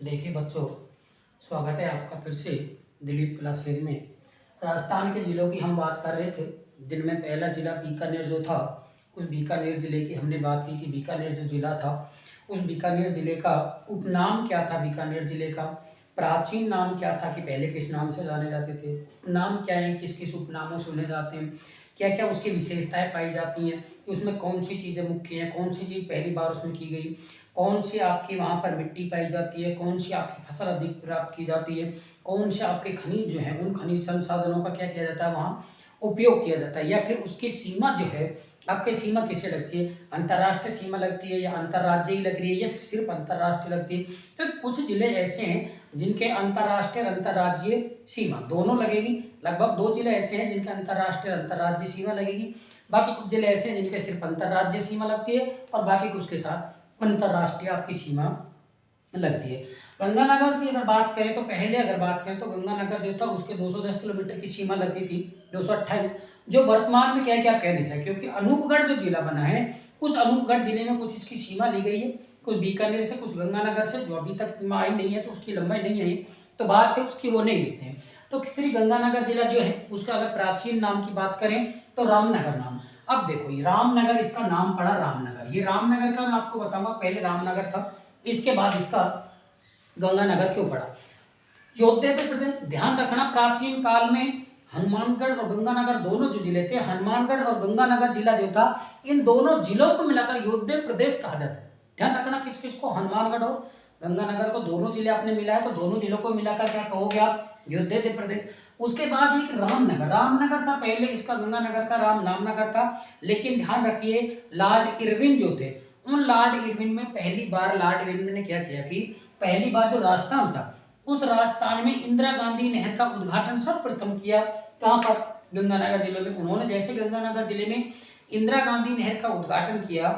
देखिए बच्चों, स्वागत है आपका फिर से दिलीप क्लासेज में। राजस्थान के ज़िलों की हम बात कर रहे थे। जिनमें पहला ज़िला बीकानेर जो था, उस बीकानेर ज़िले की हमने बात की कि बीकानेर जो ज़िला था, उस बीकानेर ज़िले का उपनाम क्या था। बीकानेर ज़िले का प्राचीन नाम क्या था, कि पहले किस नाम से जाने जाते थे, उपनाम क्या है, किस किस उपनामों से सुने जाते हैं, क्या क्या उसकी विशेषताएं पाई जाती हैं, कि उसमें कौन सी चीज़ें मुख्य हैं, कौन सी चीज़ पहली बार उसमें की गई, कौन सी आपकी वहाँ पर मिट्टी पाई जाती है, कौन सी आपकी फसल अधिक प्राप्त की जाती है, कौन से आपके खनिज जो है, उन खनिज संसाधनों का क्या किया जाता है वहाँ उपयोग किया जाता है, या फिर उसकी सीमा जो है, आपकी सीमा किससे लगती है, अंतर्राष्ट्रीय सीमा लगती है या अंतर्राज्यीय लग रही है या फिर सिर्फ अंतर्राष्ट्रीय लगती है। तो कुछ जिले ऐसे हैं जिनके अंतर्राष्ट्रीय और अंतर्राज्यीय सीमा दोनों लगेगी। लगभग 2 जिले ऐसे हैं जिनके अंतर्राष्ट्रीय अंतर्राज्यीय सीमा लगेगी। बाकी कुछ जिले ऐसे हैं जिनके सिर्फ अंतर्राज्यीय सीमा लगती है और बाकी कुछ के साथ अंतर्राष्ट्रीय आपकी सीमा लगती है। गंगानगर की अगर बात करें तो पहले अगर बात करें तो गंगानगर जो था उसके 210 किलोमीटर की सीमा लगती थी, 228, जो वर्तमान में क्या है कि आप कह नहीं सकते, क्योंकि अनूपगढ़ जो जिला बना है, उस अनूपगढ़ जिले में कुछ इसकी सीमा ली गई है, कुछ बीकानेर से, कुछ गंगानगर से, जो अभी तक सीमा आई नहीं है तो उसकी लंबाई नहीं आई, तो बात है उसकी वो नहीं लिखते हैं। तो श्री गंगानगर जिला जो है उसका अगर प्राचीन नाम की बात करें तो रामनगर नाम। अब देखो ये रामनगर, इसका नाम पड़ा रामनगर। ये रामनगर का मैं आपको बताऊंगा, पहले रामनगर था, इसके बाद इसका गंगानगर क्यों पड़ा। योद्धा थे प्रदेश, ध्यान रखना प्राचीन काल में हनुमानगढ़ और गंगानगर दोनों जो जिले थे, हनुमानगढ़ और गंगानगर जिला जो था, इन दोनों जिलों को मिलाकर योद्धा प्रदेश कहा जाता है। ध्यान रखना किस किस को, हनुमानगढ़ और गंगानगर को, दोनों जिले आपने मिलाया तो दोनों जिलों को मिलाकर क्या कहोगे आप, योद्धा प्रदेश। उसके बाद एक रामनगर, रामनगर था पहले, इसका गंगानगर का राम नामनगर था। लेकिन ध्यान रखिए लॉर्ड इरविन जो थे, उन लॉर्ड इरविन में पहली बार लॉर्ड इरविन ने क्या किया कि पहली बार जो राजस्थान था, उस राजस्थान में इंदिरा गांधी नहर का उद्घाटन सर्वप्रथम किया। कहां पर, गंगानगर जिले में। उन्होंने जैसे गंगानगर जिले में इंदिरा गांधी नहर का उद्घाटन किया,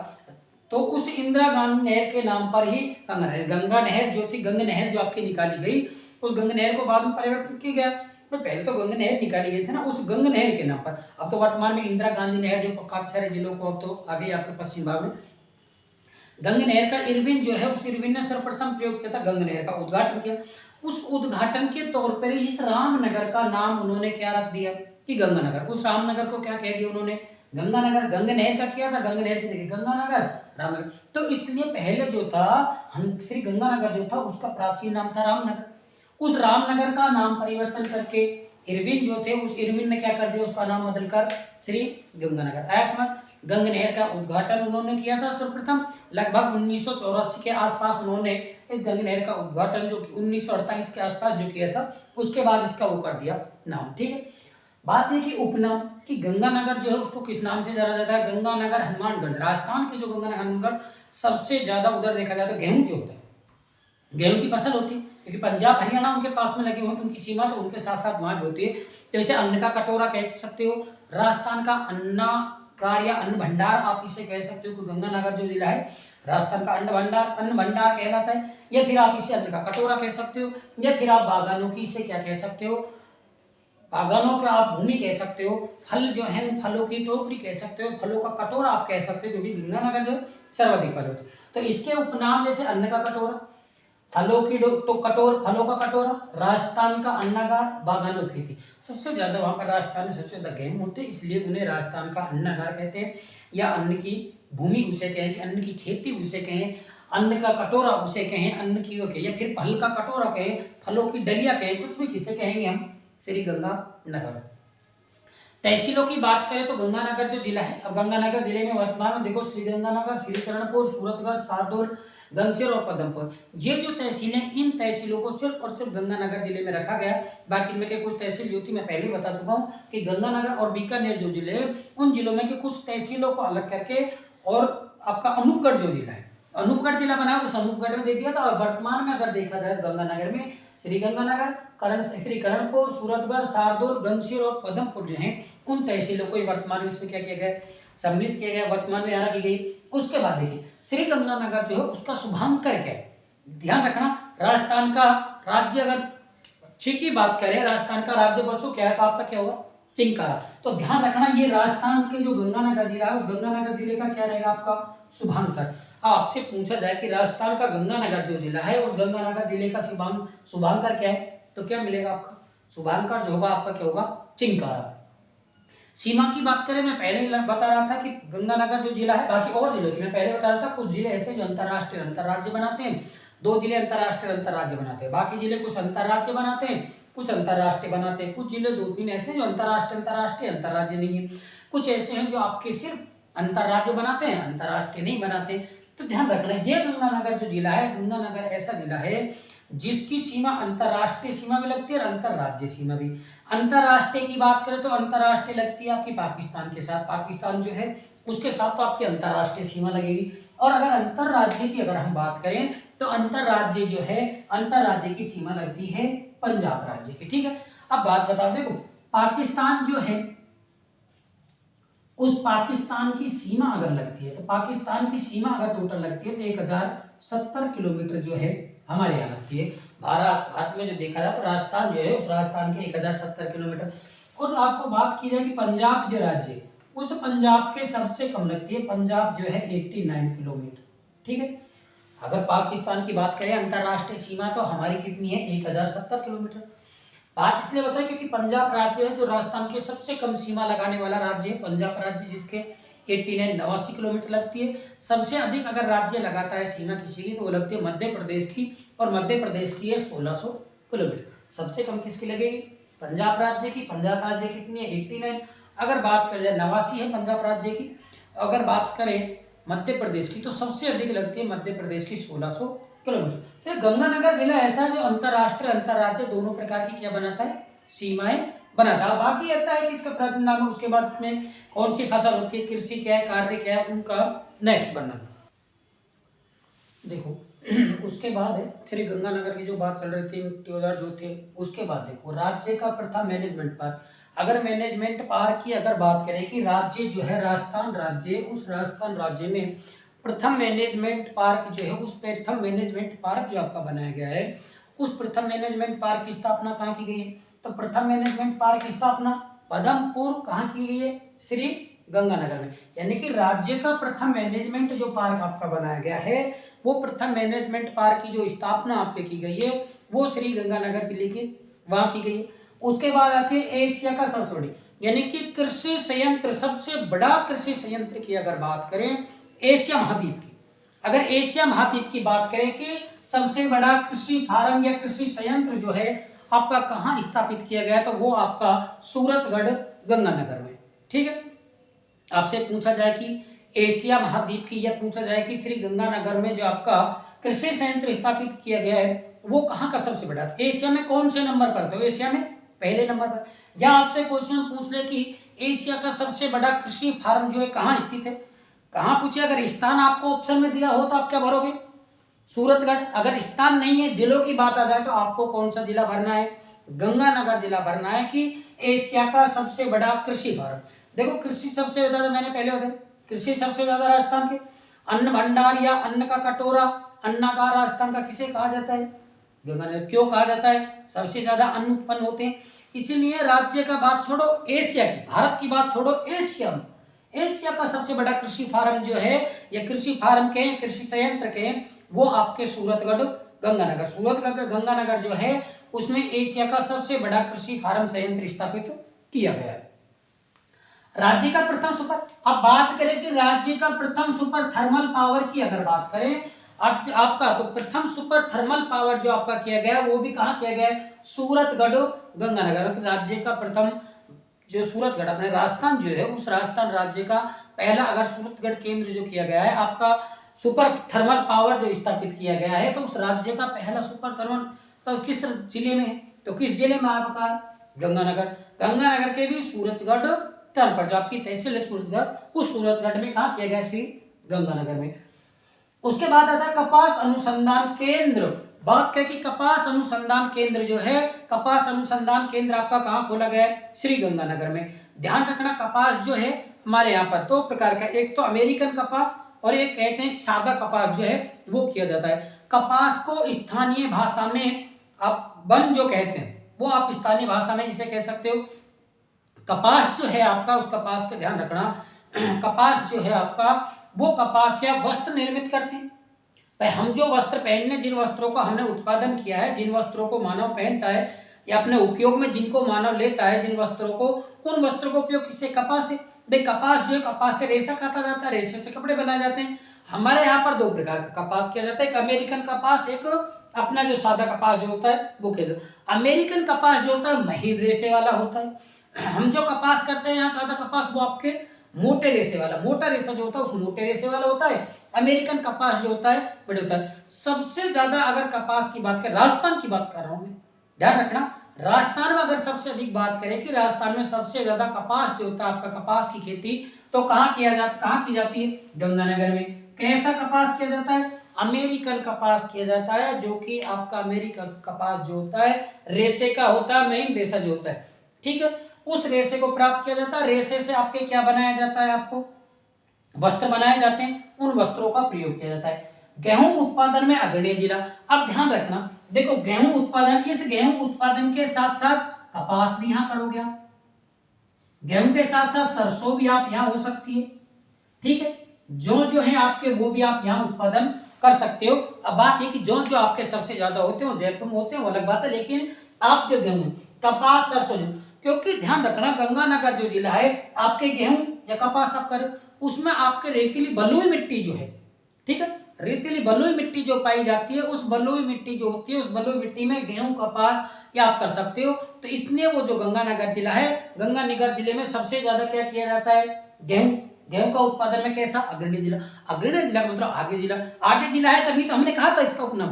तो उस इंदिरा गांधी नहर के नाम पर ही गंगा नहर जो थी, गंगा नहर जो आपकी निकाली गई, उस गंगा नहर को बाद में परिवर्तन किया गया। तो पहले तो गंगा नहर निकाली गई थी ना, उस गंगा नहर के नाम पर। अब तो वर्तमान में इंदिरा गांधी नहर जो काफी सारे जिलों को, अब तो आ गई आपके पश्चिम भाग में। गंगा नहर का इरविन जो है, उस इरविन ने सर्वप्रथम प्रयोग किया था, गंगा नहर का उद्घाटन किया। उस उद्घाटन के तौर पर इस रामनगर का नाम उन्होंने क्या रख दिया कि गंगानगर। उस रामनगर को क्या कह दिया उन्होंने, गंगानगर। गंगा नहर का किया था, गंगा नहर की जगह गंगानगर, रामनगर। तो इसलिए पहले जो था, हम श्री गंगानगर जो था उसका प्राचीन नाम था रामनगर। उस रामनगर का नाम परिवर्तन करके इरविन जो थे, उस इरविन ने क्या कर दिया, उसका नाम बदलकर श्री गंगानगर। आया समझ। गंगा नहर का उद्घाटन उन्होंने किया था सर्वप्रथम, लगभग 1984 के आसपास उन्होंने इस गंगा नहर का उद्घाटन, जो कि 1948 के आसपास जो किया था, उसके बाद इसका वो कर दिया नाम। ठीक है, बात है कि उपनाम, कि गंगानगर जो है उसको किस नाम से जाना जाता है, गंगानगर हनुमानगढ़। राजस्थान के जो गंगानगर हनुमानगढ़, सबसे ज्यादा उधर देखा जाता है गेहूं जो होता है, गेहूं की फसल होती है, क्योंकि पंजाब हरियाणा उनके पास में लगे हुए हैं, उनकी सीमा तो उनके साथ साथ वहां भी होती है। जैसे अन्न का कटोरा कह सकते हो, राजस्थान का अन्नागार या अन्न भंडार आप इसे कह सकते हो, कि गंगानगर जो जिला है राजस्थान का अन्न भंडार कहलाता है। या फिर आप इसे अन्न का कटोरा कह सकते हो, या फिर आप बागानों की इसे क्या कह सकते हो, बागानों का आप भूमि कह सकते हो। फल जो है, फलों की टोकरी कह सकते हो, फलों का कटोरा आप कह सकते हो, क्योंकि गंगानगर जो सर्वाधिक फल होते। तो इसके उपनाम जैसे अन्न का कटोरा, फलों की तो कटोर, फलों का कटोरा, राजस्थान का अन्नागार, बागानों की खेती। सबसे ज्यादा वहां पर राजस्थान में सबसे ज्यादा गेहूं होते हैं, इसलिए उन्हें राजस्थान का अन्नागार कहते हैं, या अन्न की भूमि उसे कहें, कि अन्न की खेती उसे कहें, अन्न का कटोरा उसे कहें, अन्न की वो कहें, या फिर फल का कटोरा कहें, फलों की डलिया कहें, कुछ भी किसे कहेंगे हम, श्री गंगानगर। तहसीलों की बात करें तो गंगानगर जो जिला है, अब गंगानगर जिले में वर्तमान में देखो श्री गंगानगर, श्रीकरणपुर, सूरतगढ़, शाहडोल, गंगचर और पदमपुर, ये जो तहसीलें, इन तहसीलों को सिर्फ और सिर्फ गंगानगर जिले में रखा गया। बाकी इनमें के कुछ तहसील जो थी मैं पहले ही बता चुका हूँ, कि गंगानगर और बीकानेर जो जिले, उन जिलों में के कुछ तहसीलों को अलग करके, और आपका अनूपगढ़ जो जिला है, अनूपगढ़ जिला बना, उस अनूपगढ़ में दे दिया था। और वर्तमान में अगर देखा जाए गंगानगर में श्री गंगानगर, श्री करणपुर, सूरतगढ़, शाहडोल, गंगचर और पदमपुर जो है, उन तहसीलों को वर्तमान में इसमें क्या किया गया, सम्मिलित किया गया, वर्तमान में यहाँ की गई। उसके बाद देखिए श्री गंगानगर जो है उसका शुभांकर क्या है, ध्यान रखना। राजस्थान का राज्य, अगर अच्छी की बात करें, राजस्थान का राज्य पशु क्या है, तो आपका क्या होगा, चिंकारा। तो ध्यान रखना, ये राजस्थान के जो गंगानगर जिला है, उस गंगानगर जिले का क्या रहेगा आपका शुभांकर। आपसे पूछा जाए कि राजस्थान का गंगानगर जो जिला है, उस गंगानगर जिले का शुभांकर क्या है, तो क्या मिलेगा आपका? शुभांकर जो होगा आपका क्या होगा? चिंकारा। सीमा की बात करें, मैं पहले ही बता रहा था कि गंगानगर जो जिला है, बाकी और जिलों की मैं पहले बता रहा था, कुछ जिले ऐसे जो अंतर्राष्ट्रीय अंतर्राज्य बनाते हैं, 2 जिले अंतर्राष्ट्रीय अंतर्राज्य बनाते हैं, बाकी जिले कुछ अंतर्राज्य बनाते हैं, कुछ अंतर्राष्ट्रीय बनाते हैं, कुछ जिले 2-3 ऐसे जो अंतर्राष्ट्रीय अंतर्राज्य नहीं है, कुछ ऐसे हैं जो आपके सिर्फ अंतर्राज्य बनाते हैं, अंतर्राष्ट्रीय नहीं बनाते। तो ध्यान रखना, ये गंगानगर जो जिला है, गंगानगर ऐसा जिला है जिसकी सीमा अंतर्राष्ट्रीय सीमा भी लगती है और अंतर्राज्यीय सीमा भी। अंतर्राष्ट्रीय की बात करें तो अंतर्राष्ट्रीय लगती है आपकी पाकिस्तान के साथ, पाकिस्तान जो है उसके साथ तो आपकी अंतर्राष्ट्रीय सीमा लगेगी। और अगर अंतर्राज्य की अगर हम बात करें तो अंतर्राज्य जो है, अंतर्राज्य की सीमा लगती है पंजाब राज्य की। ठीक है, अब बात बताओ, देखो पाकिस्तान जो है, उस पाकिस्तान की सीमा अगर लगती है, तो पाकिस्तान की सीमा अगर टोटल लगती है तो 1070 किलोमीटर जो है हमारे यहाँ लगती है। भारत में जो देखा जाए तो राजस्थान जो है, उस राजस्थान के 1070 किलोमीटर। और आपको बात की जाए कि पंजाब जो राज्य है, उस पंजाब के सबसे कम लगती है, पंजाब जो है 89 किलोमीटर। ठीक है, अगर पाकिस्तान की बात करें अंतर्राष्ट्रीय सीमा तो हमारी कितनी है? 1070 किलोमीटर। बात इसलिए बताए क्योंकि पंजाब राज्य है जो राजस्थान के सबसे कम सीमा लगाने वाला राज्य है, पंजाब राज्य, जिसके 89 किलोमीटर लगती है। सबसे अधिक अगर राज्य लगाता है सीमा किसी की तो वो लगती है मध्य प्रदेश की, और मध्य प्रदेश की है 1600 किलोमीटर। सबसे कम किसकी लगेगी? पंजाब राज्य की। पंजाब राज्य कितनी है? 89। अगर बात करें जाए 89 है पंजाब राज्य की। अगर बात करें मध्य प्रदेश की तो सबसे अधिक लगती है मध्य प्रदेश की 1600 किलोमीटर। तो गंगानगर जिला ऐसा है जो अंतर्राष्ट्रीय अंतर्राज्य दोनों प्रकार की क्या बनाता है? सीमाएं बनाता है। बाकी ऐसा है कि इसका प्रथम नाम है, उसके बाद उसमें कौन सी फसल होती है, कृषि क्या है, कार्य क्या है, उनका नेक्स्ट वर्णन। देखो उसके बाद है श्री गंगानगर की जो बात चल रही थी, मिट्टी औजार जो थे, उसके बाद देखो राज्य का प्रथम मैनेजमेंट पार्क। अगर मैनेजमेंट पार्क की अगर बात करें कि राज्य जो है राजस्थान राज्य, उस राजस्थान राज्य में प्रथम मैनेजमेंट पार्क जो है, उस प्रथम मैनेजमेंट पार्क जो आपका बनाया गया है, उस प्रथम मैनेजमेंट पार्क की स्थापना कहाँ की गई है? तो प्रथम मैनेजमेंट पार्क की स्थापना पदमपुर कहाँ की गई है? श्री गंगानगर में। यानी कि राज्य का प्रथम मैनेजमेंट जो पार्क आपका बनाया गया है, वो प्रथम मैनेजमेंट पार्क की जो स्थापना आपके की गई है, वो श्री गंगानगर जिले की वहां की गई है। उसके बाद आती है एशिया का सबसे बड़ी, यानी कि कृषि संयंत्र, सबसे बड़ा कृषि संयंत्र की अगर बात करें एशिया महाद्वीप की, अगर एशिया महाद्वीप की बात करें कि सबसे बड़ा कृषि फार्म या कृषि संयंत्र जो है आपका कहाँ स्थापित किया गया, तो वो आपका सूरतगढ़ गंगानगर में। ठीक है, आपसे पूछा जाए कि एशिया महाद्वीप की, या पूछा जाए कि श्री गंगानगर में जो आपका कृषि संयंत्र स्थापित किया गया है वो कहाँ का सबसे बड़ा, एशिया में कौन से नंबर पर? तो एशिया में पहले नंबर पर। या आपसे क्वेश्चन पूछ ले कि एशिया का सबसे बड़ा कृषि फार्म जो है कहाँ स्थित है, कहाँ पूछे? अगर स्थान आपको ऑप्शन में दिया हो तो आप क्या भरोगे? सूरतगढ़। अगर स्थान नहीं है, जिलों की बात आ जाए तो आपको कौन सा जिला भरना है? गंगानगर जिला भरना है कि एशिया का सबसे बड़ा कृषि फार्म। देखो कृषि सबसे ज्यादा, मैंने पहले बताया, कृषि सबसे ज्यादा राजस्थान के। अन्न भंडार या अन्न का कटोरा, अन्नागार राजस्थान का किसे कहा जाता है? गंगानगर। क्यों कहा जाता है? सबसे ज्यादा अन्न उत्पन्न होते हैं, इसीलिए राज्य का बात छोड़ो, एशिया की, भारत की बात छोड़ो, एशिया का सबसे बड़ा कृषि फार्म जो है, या कृषि फार्म के, कृषि संयंत्र के, वो आपके सूरतगढ़ गंगानगर। सूरतगढ़ गंगानगर जो है उसमें एशिया का सबसे बड़ा कृषि फार्म संयंत्र स्थापित किया गया है। राज्य का प्रथम सुपर, अब बात करें कि राज्य का प्रथम सुपर थर्मल पावर की अगर बात करें आपका, तो प्रथम सुपर थर्मल पावर जो आपका किया गया वो भी कहाँ किया गया है? सूरतगढ़ गंगानगर। राज्य का प्रथम जो सूरतगढ़, अपने राजस्थान जो है, उस राजस्थान राज्य का पहला अगर सूरतगढ़ केंद्र जो किया गया है आपका सुपर थर्मल पावर जो स्थापित किया गया है, तो उस राज्य का पहला सुपर थर्मल तो किस जिले में है? तो किस जिले में आपका? गंगानगर। गंगानगर के भी सूरजगढ़ तल पर जो आपकी तहसील है सूरतगढ़, उस सूरतगढ़ में कहा किया गया? श्री गंगानगर में। उसके बाद आता है कपास अनुसंधान केंद्र। बात करें कि कपास अनुसंधान केंद्र जो है, कपास अनुसंधान केंद्र आपका कहाँ खोला गया है? श्री गंगानगर में। ध्यान रखना कपास जो है हमारे यहाँ पर दो प्रकार का, एक तो अमेरिकन कपास और एक कहते हैं सादा कपास जो है वो किया जाता है। कपास को स्थानीय भाषा में आप वन जो कहते हैं, वो आप स्थानीय भाषा में इसे कह सकते हो। कपास जो है आपका, उस कपास का ध्यान रखना, कपास जो है आपका, वो कपास से आप वस्त्र निर्मित करते हैं। भाई हम जो वस्त्र पहनने, जिन वस्त्रों का हमने उत्पादन किया है, जिन वस्त्रों को मानव पहनता है या अपने उपयोग में जिनको मानव लेता है, जिन वस्त्रों को, उन वस्त्रों का उपयोग किससे? कपास से। भाई कपास जो है, कपास से रेशा काटा जाता है, रेशे से कपड़े बनाए जाते हैं। हमारे यहाँ पर दो प्रकार का कपास किया जाता है, एक अमेरिकन कपास, एक अपना जो सादा कपास जो होता है वो किया जाता है। अमेरिकन कपास जो होता है महीन रेशे वाला होता है। हम जो कपास करते हैं यहाँ सादा कपास, वो आपके मोटे रेशे वाला, मोटा रेशा जो होता है उस मोटे रेशे वाला होता है। अमेरिकन कपास जो होता है बड़े होता है। सबसे ज्यादा अगर कपास की बात करें, राजस्थान की बात कर रहा हूं मैं, ध्यान रखना, राजस्थान में अगर सबसे अधिक बात करें कि राजस्थान में सबसे ज्यादा कपास जो होता है आपका, कपास की खेती तो कहाँ की जाती है? गंगानगर में। कैसा कपास किया जाता है? अमेरिकन कपास किया जाता है, जो कि आपका अमेरिकन कपास जो होता है रेशे का होता है, मेन रेशा जो होता है, ठीक है, उस रेशे को प्राप्त किया जाता है। रेशे से आपके क्या बनाया जाता है? आपको वस्त्र बनाए जाते हैं, उन वस्त्रों का प्रयोग किया जाता है। गेहूं उत्पादन में अग्रणी जिला। अब ध्यान रखना, देखो गेहूं उत्पादन, इस गेहूं उत्पादन के साथ साथ कपास भी यहां करोगे आप, गेहूं के साथ साथ सरसों भी आप यहां हो सकती है, ठीक है, जो है आपके वो भी आप यहाँ उत्पादन कर सकते हो। अब बात है कि जो आपके सबसे ज्यादा होते हैं वो जयपुर में होते हैं, वो अलग बात है, लेकिन आप जो गेहूं, कपास, सरसों, क्योंकि ध्यान रखना गंगानगर जो जिला है आपके गेहूं या कपास आप कर, उसमें आपके रेतीली बलुई मिट्टी जो है, ठीक है, रेतीली बलुई मिट्टी जो पाई जाती है, उस बलुई मिट्टी जो होती है, उस बलुई मिट्टी में गेहूं, कपास या आप कर सकते हो। तो इसलिए वो जो गंगानगर जिला है, गंगानगर जिले में सबसे ज्यादा क्या किया जाता है? गेहूं। गेहूं का उत्पादन में कैसा? अग्रणी जिला। अग्रणी जिला का मतलब आगे जिला, आगे जिला है, तभी तो हमने कहा था इसका उपनाम,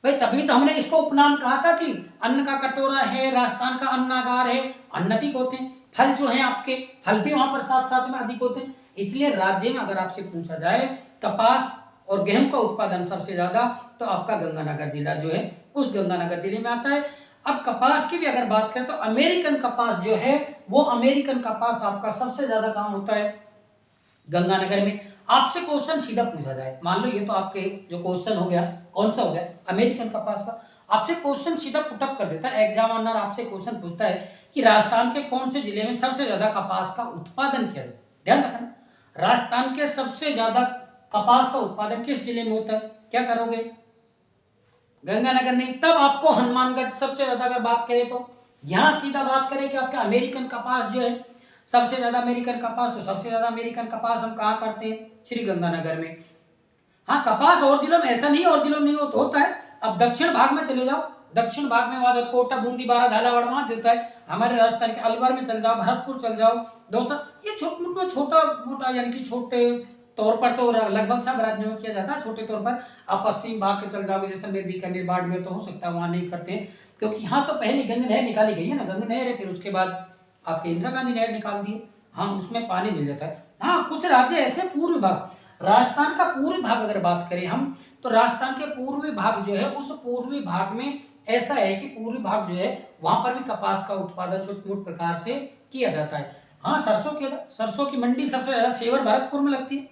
भाई तभी तो हमने इसको उपनाम कहा था कि अन्न का कटोरा है, राजस्थान का अन्नागार है, अन्न अधिक होते हैं, फल जो है आपके, फल भी वहां पर साथ साथ में अधिक होते हैं। इसलिए राज्य में अगर आपसे पूछा जाए कपास और गेहूं का उत्पादन सबसे ज्यादा, तो आपका गंगानगर जिला जो है उस गंगानगर जिले में आता है। अब कपास की भी अगर बात करें तो अमेरिकन कपास जो है, वो अमेरिकन कपास आपका सबसे ज्यादा कहां होता है? गंगानगर में। आपसे क्वेश्चन सीधा पूछा जाए, मान लो ये तो आपके जो क्वेश्चन हो गया, कौन सा हो गया? अमेरिकन कपास का। आपसे क्वेश्चन सीधा पुटअप कर देता है एग्जामिनर, आपसे क्वेश्चन पूछता है कि राजस्थान के कौन से जिले में सबसे ज्यादा कपास का उत्पादन किया जाता है? ध्यान रखना, राजस्थान के सबसे ज्यादा कपास का उत्पादन किस जिले में होता है? क्या करोगे? गंगानगर नहीं, तब आपको हनुमानगढ़ सबसे ज्यादा अगर बात करें तो, यहां सीधा बात करें कि आपका अमेरिकन कपास जो है सबसे ज्यादा, अमेरिकन कपास, तो सबसे ज्यादा अमेरिकन कपास हम कहाँ करते हैं? श्री गंगानगर में। हाँ कपास और जिलों में ऐसा नहीं है, और जिलों में नहीं होता है। अब दक्षिण भाग में चले जाओ, दक्षिण भाग में वहां कोटा, बूंदी, बारा, झालावाड़ वहां होता है। हमारे राजस्थान के अलवर में चल जाओ, भरतपुर चल जाओ, दौसा, ये छोटा मोटा यानी कि छोटे तौर पर तो लगभग सब राज्यों में किया जाता है, छोटे तौर पर। आप पश्चिम भाग के चल जाओगे, जैसलमेर, बीकानेर, बाड़मेर, तो हो सकता है वहां नहीं करते हैं, क्योंकि यहाँ तो पहले गंगा नहर निकाली गई है ना, गंगा नहर है, फिर उसके बाद आपके इंदिरा गांधी नहर निकाल दिए, हाँ उसमें पानी मिल जाता है। हाँ कुछ राज्य ऐसे पूर्वी भाग, राजस्थान का पूर्वी भाग अगर बात करें हम, तो राजस्थान के पूर्वी भाग जो है, उस पूर्वी भाग में ऐसा है कि पूर्वी भाग जो है वहां पर भी कपास का उत्पादन छोटे मोटे प्रकार से किया जाता है। हाँ सरसों की मंडी सबसे ज्यादा सेवर भरतपुर में लगती है,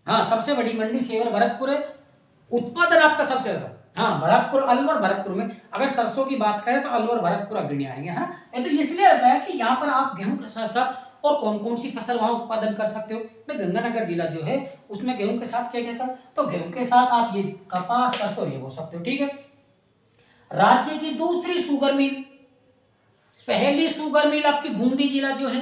हाँ सबसे बड़ी मंडी सेवर भरतपुर है, उत्पादन आपका सबसे ज्यादा, हाँ भरतपुर, अलवर, भरतपुर में अगर सरसों की बात करें तो अलवर, भरतपुर अग्रणी आएंगे, है ना। तो इसलिए होता है कि यहाँ पर आप गेहूं के साथ साथ और कौन कौन सी फसल वहां उत्पादन कर सकते हो? मैं गंगानगर जिला जो है उसमें गेहूं के साथ क्या क्या था, तो गेहूं के साथ आप ये कपास, सरसों ये हो सकते हो, ठीक है। राज्य की दूसरी शुगर मिल, पहली शुगर मिल आपकी बूंदी जिला जो है,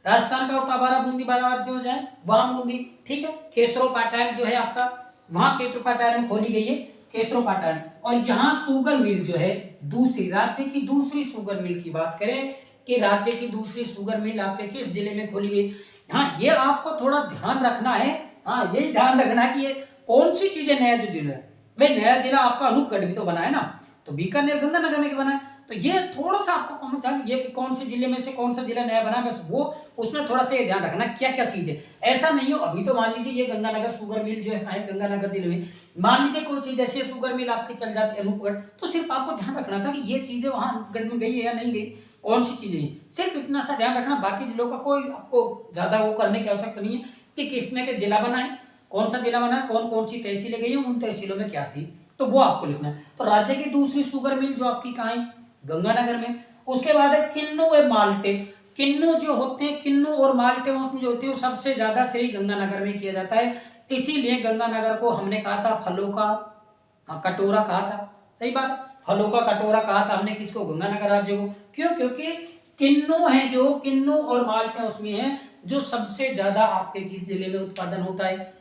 राजस्थान का उटाबारा, बूंदी, बाड़ावर जो है वहां बूंदी, ठीक है। केसरो पाटन जो है आपका, वहां केसरो पाटन में खोली गई है केसरो पाटन। और यहाँ शुगर मिल जो है दूसरी, राज्य की दूसरी शुगर मिल की बात करें कि राज्य की दूसरी शुगर मिल आपके किस जिले में खोली गई? हाँ ये आपको थोड़ा ध्यान रखना है, हाँ यही ध्यान रखना कि ये कौन सी चीजें नया जो जिला है, भाई नया जिला आपका अनूपगढ़ भी तो बना है ना, तो बीकानेर गंगानगर में बना है, तो ये थोड़ा सा आपको कॉमन जान, ये कि कौन से जिले में से कौन सा जिला नया बना है, बस वो उसमें थोड़ा सा ये ध्यान रखना क्या क्या चीज है। ऐसा नहीं हो अभी तो मान लीजिए ये गंगानगर शुगर मिल जो है गंगानगर जिले में, मान लीजिए कोई चीज ऐसी शुगर मिल आपकी चल जाती है अनूपगढ़, तो सिर्फ आपको ध्यान रखना था कि ये चीजें वहां गढ़ में गई है या नहीं गई, कौन सी चीजें, सिर्फ इतना सा ध्यान रखना। बाकी जिलों का कोई आपको ज्यादा वो करने की आवश्यकता नहीं है कि किसमें के जिला बना है, कौन सा जिला बना है, कौन कौन सी तहसीलें गई है, उन तहसीलों में क्या थी, तो वो आपको लिखना है। तो राज्य की दूसरी शुगर मिल जो आपकी कहाँ है? गंगानगर में। उसके बाद है किन्नू व माल्टे, किन्नू जो होते हैं, किन्नू और माल्टे मौसम जो होते हैं वो सबसे ज्यादा श्री गंगानगर में किया जाता है। इसीलिए गंगानगर को हमने कहा था फलों का कटोरा कहा था। सही बात, फलों का कटोरा कहा था हमने किसको, गंगानगर राज्य को। क्यों? क्योंकि किन्नू है, जो किन्नू और माल्टे उसमें है जो सबसे ज्यादा आपके किस जिले में उत्पादन होता है,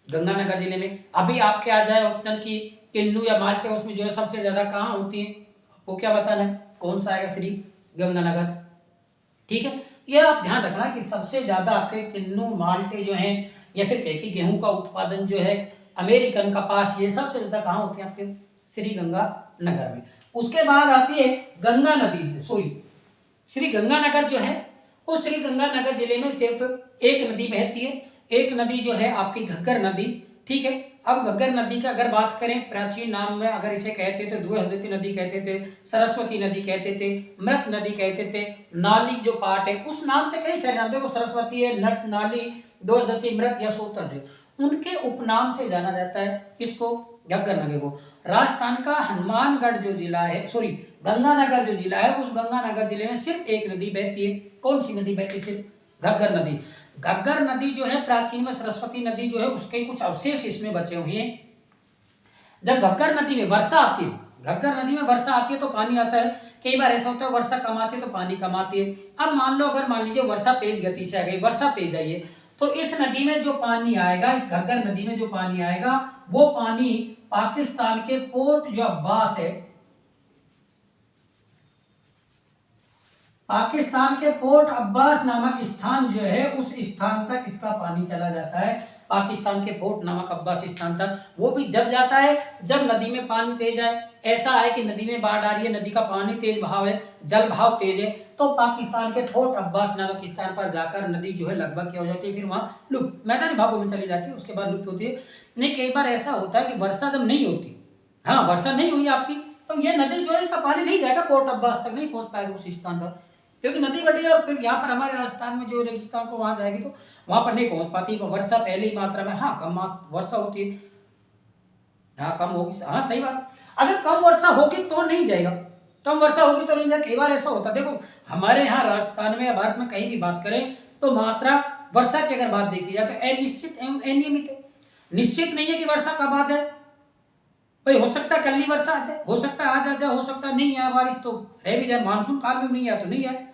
गंगानगर जिले में। अभी आपके आ जाए ऑप्शन की किन्नू या माल्टे उसमें जो है सबसे ज्यादा कहाँ होती है, आपको क्या बताना है, कौन सा आएगा, श्री गंगानगर। ठीक है, ये आप ध्यान रखना कि सबसे ज्यादा आपके किन्नू माल्टे जो हैं या फिर कह कि गेहूं का उत्पादन जो है, अमेरिकन कपास, ये सबसे ज्यादा कहाँ होते हैं आपके श्री गंगानगर में। उसके बाद आती है गंगा नदी, सॉरी श्री गंगानगर जो है वो श्री गंगानगर जिले में सिर्फ एक नदी बहती है, एक नदी जो है आपकी घग्गर नदी। ठीक है, अब घग्गर नदी का अगर बात करें प्राचीन नाम में, अगर इसे कहते थे द्विहदती नदी कहते थे, सरस्वती नदी कहते थे, मृत नदी कहते थे, नाली जो पार्ट है उस नाम से कई सारे नाम, देखो सरस्वती है, नट, नाली, द्विहदती, मृत या सोतर, उनके उपनाम से जाना जाता है किसको, घग्गर नदी को। राजस्थान का हनुमानगढ़ जो जिला है, सॉरी गंगानगर जो जिला है, उस गंगानगर जिले में सिर्फ एक नदी बहती है। कौन सी नदी बहती है, सिर्फ घग्गर नदी। घग्गर नदी जो है प्राचीन में सरस्वती नदी जो है उसके कुछ अवशेष इसमें बचे हुए हैं। जब घग्गर नदी में वर्षा आती है, घग्गर नदी में वर्षा आती है तो पानी आता है। कई बार ऐसा होता है वर्षा कम आती है तो पानी कम आती है। अब मान लो अगर मान लीजिए वर्षा तेज गति से आ गई, वर्षा तेज आई है, तो इस नदी में जो पानी आएगा, इस घग्गर नदी में जो पानी आएगा वो पानी पाकिस्तान के पोर्ट जो अब्बास है, पाकिस्तान के पोर्ट अब्बास नामक स्थान जो है उस स्थान तक इसका पानी चला जाता है। पाकिस्तान के पोर्ट नामक अब्बास स्थान तक, वो भी जब जाता है जब नदी में पानी तेज आए। ऐसा है कि नदी में बाढ़ आ रही है, नदी का पानी तेज बहाव है, जल भाव तेज है, तो पाकिस्तान के पोर्ट अब्बास नामक स्थान पर जाकर नदी जो है लगभग क्या हो जाती है, फिर वहाँ लुप्त मैदानी भागों में चली जाती है, उसके बाद लुप्त होती है। नहीं, कई बार ऐसा होता है कि वर्षा जब नहीं होती, हाँ वर्षा नहीं हुई आपकी, तो ये नदी जो है इसका पानी नहीं जाएगा पोर्ट अब्बास तक, नहीं पहुंच पाएगा उस स्थान तक, क्योंकि नदी बड़ी है और फिर यहाँ पर हमारे राजस्थान में जो रेगिस्तान को वहां जाएगी तो वहां पर नहीं पहुंच पाती। वर्षा पहले ही मात्रा में, हाँ कम वर्षा होती है, हाँ कम होगी, हाँ सही बात। अगर कम वर्षा होगी तो नहीं जाएगा, कम वर्षा होगी तो नहीं जाएगा। कई बार ऐसा होता है, देखो हमारे यहाँ राजस्थान में या भारत में कहीं भी बात करें तो मात्रा वर्षा की अगर बात देखी जाए तो अनिश्चित एवं अनियमित है। निश्चित नहीं है कि वर्षा कब आ जाए, भाई हो सकता है कल ही वर्षा आ जाए, हो सकता है आज आ जाए, हो सकता है नहीं आए बारिश तो रह भी जाए, मानसून काल में नहीं आए तो नहीं आए।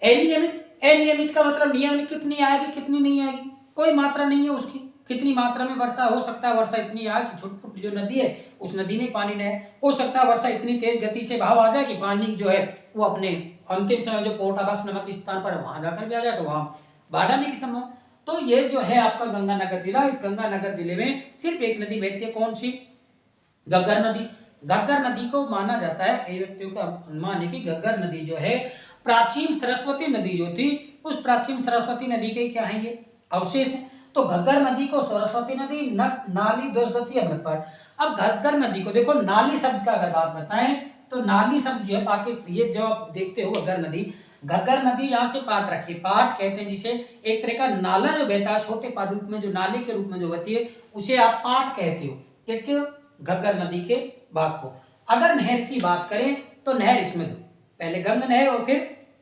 अनियमित, अनियमित का मतलब नियमित कितनी आएगी कितनी नहीं आएगी, कोई मात्रा नहीं है उसकी, कितनी मात्रा में वर्षा हो सकता है, वर्षा इतनी आए कि छोटी जो नदी है उस नदी में पानी नहीं है, हो सकता है वर्षा इतनी तेज गति से बहाव आ जाए कि पानी जो है वो अपने अंतिम समय जो पोर्ट अब्बास नामक स्थान पर वहां जाकर भी आ जाए तो वहां बाढ़ आने की संभावना। तो ये जो है आपका गंगानगर जिला, इस गंगानगर जिले में सिर्फ एक नदी बहती है, कौन सी, घग्गर नदी। घग्गर नदी को माना जाता है, कई व्यक्तियों का अनुमान है कि घग्गर नदी जो है प्राचीन सरस्वती नदी जो थी उस प्राचीन सरस्वती नदी के क्या है ये अवशेष है। तो घग्गर नदी को सरस्वती नदी, नट, नाली, द्विहदती, अमृतपाल। अब घग्गर नदी को देखो, नाली शब्द का अगर बात बताएं तो नाली शब्द जो है पाकिस्तान, ये जो आप देखते हो घग्गर नदी, घग्गर नदी यहाँ से पाट रखी, पाट कहते हैं जिसे, एक तरह का नाला जो बहता है छोटे पाट रूप में, जो नाले के रूप में जो बहती है उसे आप पाट कहते हो, किसके, घग्गर नदी के भाग को। अगर नहर की बात करें तो नहर इसमें दो, पहले गंगा नहर और फिर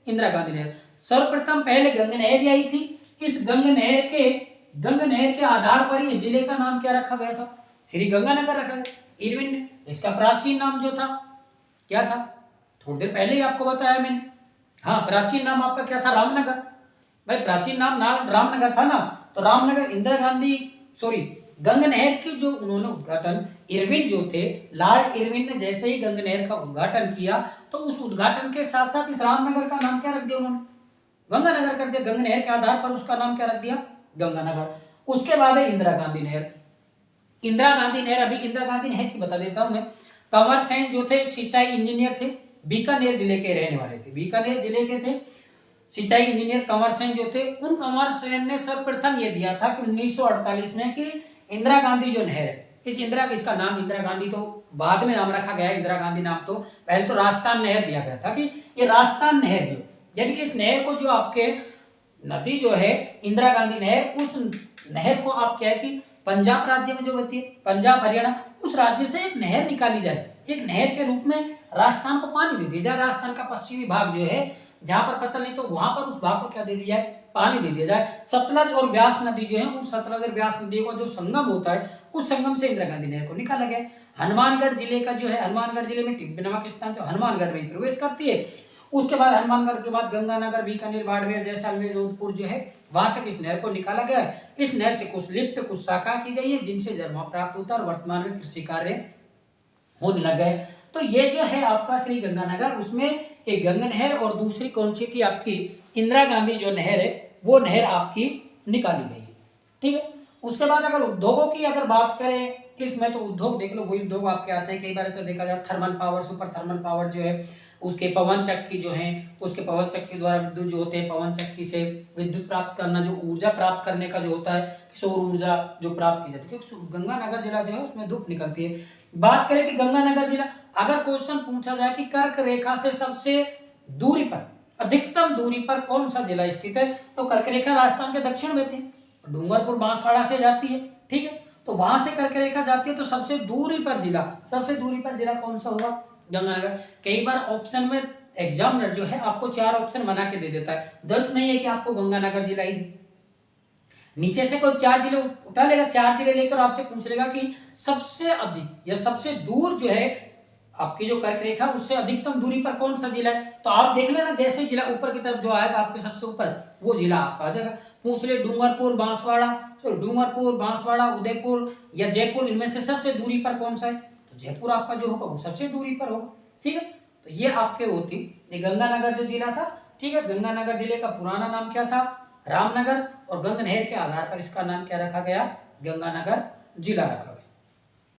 इंदिरा गांधी नहर। सर्वप्रथम पहले गंगा नहर आई थी, इस गंगा नहर के आधार पर इस जिले का नाम क्या रखा गया था, श्री गंगानगर रखा गया, इरविन ने। इसका प्राचीन नाम जो था क्या था, थोड़ी देर पहले ही आपको बताया मैंने, हाँ प्राचीन नाम आपका क्या था, रामनगर। भाई प्राचीन नाम रामनगर था ना, तो रामनगर इंदिरा गांधी, सॉरी गंगा नहर की जो उन्होंने उद्घाटन, इरविन जो थे, लॉर्ड इरविन ने जैसे ही गंगा नहर का उद्घाटन किया तो उस उद्घाटन के साथ साथ इस रामनगर का नाम क्या रख दिया उन्होंने, गंगानगर कर दिया। गंगा नहर के आधार पर उसका नाम क्या रख दिया, गंगानगर। उसके बाद है इंदिरा गांधी नहर। इंदिरा गांधी नहर, अभी इंदिरा गांधी नहर की बता देता हूं मैं। कंवर सेन जो थे एक सिंचाई इंजीनियर थे, बीकानेर जिले के रहने वाले थे, बीकानेर जिले के थे सिंचाई इंजीनियर कंवर सेन जो थे। उन कंवर सेन ने सर्वप्रथम यह दिया था कि 1948 में कि इंदिरा गांधी जो नहर है, इसका नाम इंदिरा गांधी तो बाद में नाम रखा गया, इंदिरा गांधी नाम तो पहले तो राजस्थान नहर दिया गया था कि ये राजस्थान नहर जो, यानी कि इस नहर को जो आपके नदी जो है इंदिरा गांधी नहर, उस नहर को आप क्या है कि पंजाब राज्य में जो बहती है, पंजाब हरियाणा, उस राज्य से एक नहर निकाली जाए, एक नहर के रूप में राजस्थान को पानी दे दिया जाए। राजस्थान का पश्चिमी भाग जो है जहां पर फसल नहीं तो वहां पर उस भाग को क्या दे दिया जाए, पानी दे दिया जाए। सतलज और व्यास नदी जो है, उन सतलज और व्यास नदियों का जो संगम होता है, उस संगम से इंदिरा गांधी नहर को निकाला गया है। हनुमानगढ़ जिले का जो है, हनुमानगढ़ जिले में टिब्बी नामक स्थान जो हनुमानगढ़ में प्रवेश करती है। उसके बाद हनुमानगढ़ के बाद गंगानगर, बीकानेर, बाड़मेर, जैसलमेर, जोधपुर जो है, वहां तक इस नहर को निकाला गया है। इस नहर से कुछ लिफ्ट, कुछ शाखा की गई है, जिनसे जल प्राप्त होता है और वर्तमान में कृषि कार्य होने लग गए। तो ये जो है आपका श्री गंगानगर, उसमें एक गंगा नहर और दूसरी कौन सी थी आपकी, इंदिरा गांधी जो नहर है, वो नहर आपकी निकाली गई है। ठीक है। उसके बाद अगर उद्योगों की अगर बात करें इसमें, तो उद्योग देख लो, वही उद्योग आपके आते हैं। कई बार ऐसा देखा जाए, thermal power, super thermal power जो है, उसके पवन चक्की जो है, उसके पवन चक्की द्वारा विद्युत जो होते हैं, पवन चक्की से विद्युत प्राप्त करना, जो ऊर्जा प्राप्त करने का जो होता है, सौर ऊर्जा जो प्राप्त की जाती है, क्योंकि गंगानगर जिला जो है उसमें धूप निकलती है। बात करें कि गंगानगर जिला, अगर क्वेश्चन पूछा जाए कि कर्क रेखा से सबसे दूरी पर, अधिकतम दूरी पर कौन सा जिला स्थित है, तो कर्क रेखा राजस्थान के दक्षिण में थी, डूंगरपुर बांसवाड़ा से जाती है। ठीक है। तो वहां से कर्क रेखा जाती है, तो सबसे दूरी पर जिला, सबसे दूरी पर जिला कौन सा होगा, गंगानगर। कई बार ऑप्शन में एग्जामिनर जो है आपको 4 ऑप्शन बना के दे देता है, जरूरत नहीं है कि आपको गंगानगर जिला ही दे, नीचे से कोई 4 जिले उठा लेगा, 4 जिले लेकर आपसे पूछ लेगा कि सबसे अधिक या सबसे दूर जो है आपकी जो कर्क रेखा, उससे अधिकतम दूरी पर कौन सा जिला है, तो आप देख लेना, जैसे जिला ऊपर की तरफ जो आएगा आपके सबसे ऊपर, वो जिला आपका आ जाएगा। पूछ ले डूंगरपुर, बांसवाड़ा, डूंगरपुर, बांसवाड़ा, उदयपुर या जयपुर, इनमें से सबसे दूरी पर कौन सा है, तो जयपुर आपका जो होगा वो सबसे दूरी पर होगा। ठीक है। तो ये आपके होती, ये गंगानगर जो जिला था। ठीक है। गंगानगर जिले का पुराना नाम क्या था, रामनगर, और गंगा नहर के आधार पर इसका नाम क्या रखा गया, गंगानगर जिला रखा गया।